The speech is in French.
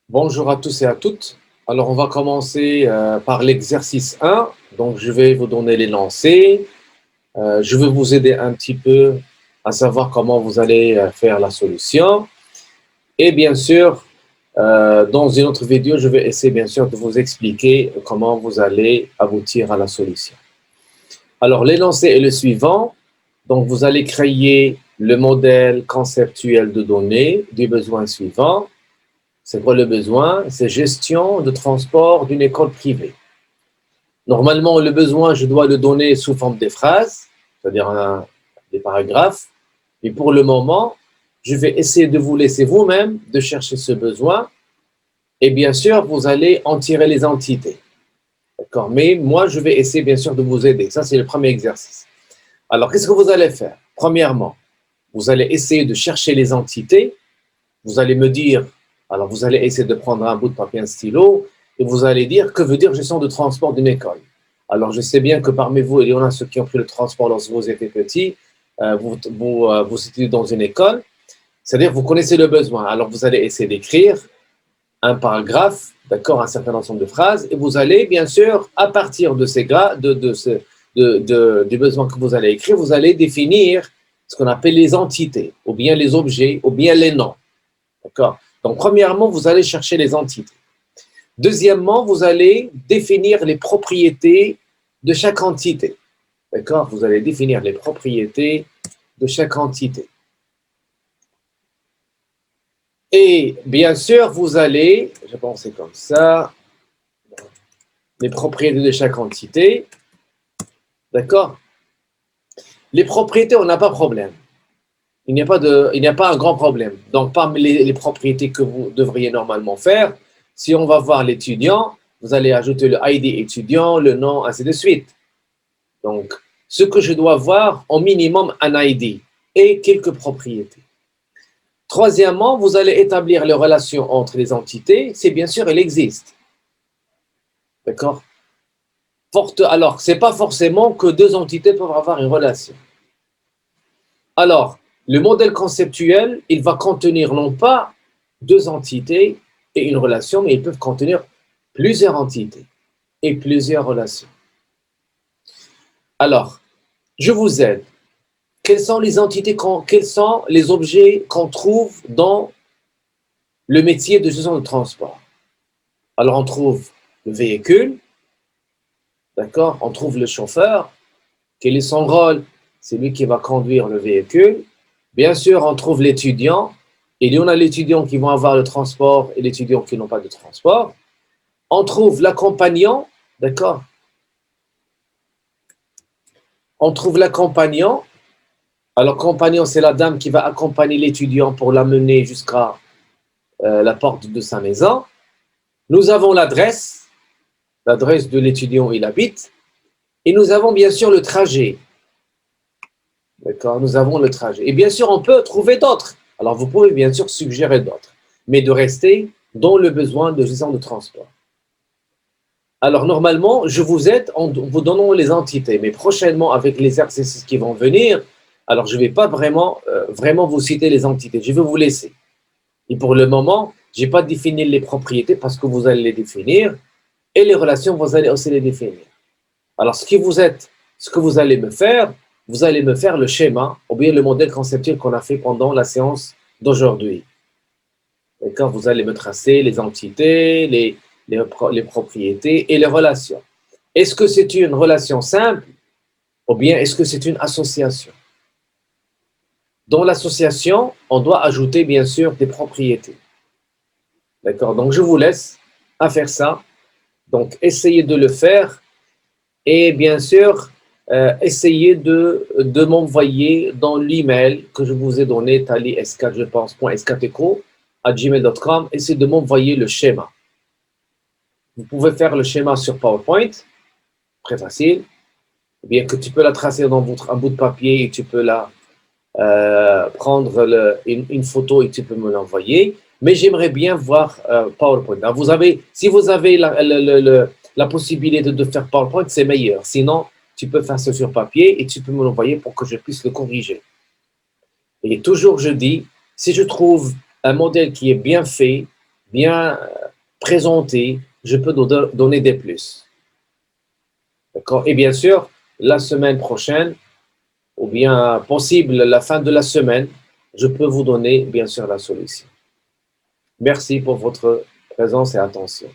Bonjour à tous et à toutes. Alors, on va commencer par l'exercice 1. Donc, je vais vous donner les lancers. Je vais vous aider un petit peu à savoir comment vous allez faire la solution. Et bien sûr, dans une autre vidéo, je vais essayer bien sûr de vous expliquer comment vous allez aboutir à la solution. Alors, l'énoncé est le suivant. Donc, vous allez créer le modèle conceptuel de données du besoin suivant. C'est quoi le besoin? C'est gestion de transport d'une école privée. Normalement, le besoin, je dois le donner sous forme de phrases, c'est-à-dire des paragraphes. Et pour le moment, je vais essayer de vous laisser vous-même de chercher ce besoin. Et bien sûr, vous allez en tirer les entités. D'accord? Mais moi, je vais essayer bien sûr de vous aider. Ça, c'est le premier exercice. Alors, qu'est-ce que vous allez faire? Premièrement, vous allez essayer de chercher les entités. Vous allez me dire, alors vous allez essayer de prendre un bout de papier, un stylo, et vous allez dire, que veut dire gestion de transport d'une école? Alors je sais bien que parmi vous, il y en a ceux qui ont pris le transport lorsque vous étiez petit, vous étiez dans une école, c'est-à-dire vous connaissez le besoin. Alors vous allez essayer d'écrire un paragraphe, d'accord, un certain ensemble de phrases, et vous allez bien sûr, à partir de ces du besoin que vous allez écrire, vous allez définir ce qu'on appelle les entités, ou bien les objets, ou bien les noms. D'accord? Donc, premièrement, vous allez chercher les entités. Deuxièmement, vous allez définir les propriétés de chaque entité. D'accord? Vous allez définir les propriétés de chaque entité. Et bien sûr, vous allez, je pense que c'est comme ça, les propriétés de chaque entité. D'accord? Les propriétés, on n'a pas de problème. Il n'y a pas un grand problème. Donc, parmi les propriétés que vous devriez normalement faire, si on va voir l'étudiant, vous allez ajouter le ID étudiant, le nom, ainsi de suite. Donc, ce que je dois voir, au minimum, un ID et quelques propriétés. Troisièmement, vous allez établir les relations entre les entités, si bien sûr elles existent. D'accord? Alors, ce n'est pas forcément que deux entités peuvent avoir une relation. Alors, le modèle conceptuel, il va contenir non pas deux entités et une relation, mais ils peuvent contenir plusieurs entités et plusieurs relations. Alors, je vous aide. Quelles sont les entités, quels sont les objets qu'on trouve dans le métier de gestion de transport? Alors, on trouve le véhicule, d'accord? On trouve le chauffeur. Quel est son rôle? C'est lui qui va conduire le véhicule. Bien sûr, on trouve l'étudiant. Il y en a l'étudiant qui vont avoir le transport et l'étudiant qui n'ont pas de transport. On trouve l'accompagnant, d'accord? On trouve l'accompagnant. Alors, compagnon, c'est la dame qui va accompagner l'étudiant pour l'amener jusqu'à la porte de sa maison. Nous avons l'adresse de l'étudiant où il habite. Et nous avons bien sûr le trajet. D'accord? Nous avons le trajet. Et bien sûr, on peut trouver d'autres. Alors, vous pouvez bien sûr suggérer d'autres, mais de rester dans le besoin de gestion de transport. Alors, normalement, je vous aide en vous donnant les entités, mais prochainement, avec les exercices qui vont venir, alors je ne vais pas vraiment vous citer les entités, je vais vous laisser. Et pour le moment, je n'ai pas défini les propriétés parce que vous allez les définir, et les relations, vous allez aussi les définir. Alors, ce que vous allez me faire, vous allez me faire le schéma ou bien le modèle conceptuel qu'on a fait pendant la séance d'aujourd'hui. Et quand vous allez me tracer les entités, les propriétés et les relations. Est-ce que c'est une relation simple ou bien est-ce que c'est une association? Dans l'association, on doit ajouter bien sûr des propriétés. D'accord? Donc, je vous laisse à faire ça. Donc, essayez de le faire. Et bien sûr, essayez de m'envoyer dans l'email que je vous ai donné, tali.s4, je pense, .s4eco@gmail.com, essayez de m'envoyer le schéma. Vous pouvez faire le schéma sur PowerPoint, très facile. Bien que tu peux la tracer dans un bout de papier et tu peux prendre une photo et tu peux me l'envoyer. Mais j'aimerais bien voir PowerPoint. Alors si vous avez la possibilité de faire PowerPoint, c'est meilleur. Sinon, tu peux faire ça sur papier et tu peux me l'envoyer pour que je puisse le corriger. Et toujours, je dis, si je trouve un modèle qui est bien fait, bien présenté, je peux donner des plus. D'accord? Et bien sûr, la semaine prochaine, ou bien possible la fin de la semaine, je peux vous donner bien sûr la solution. Merci pour votre présence et attention.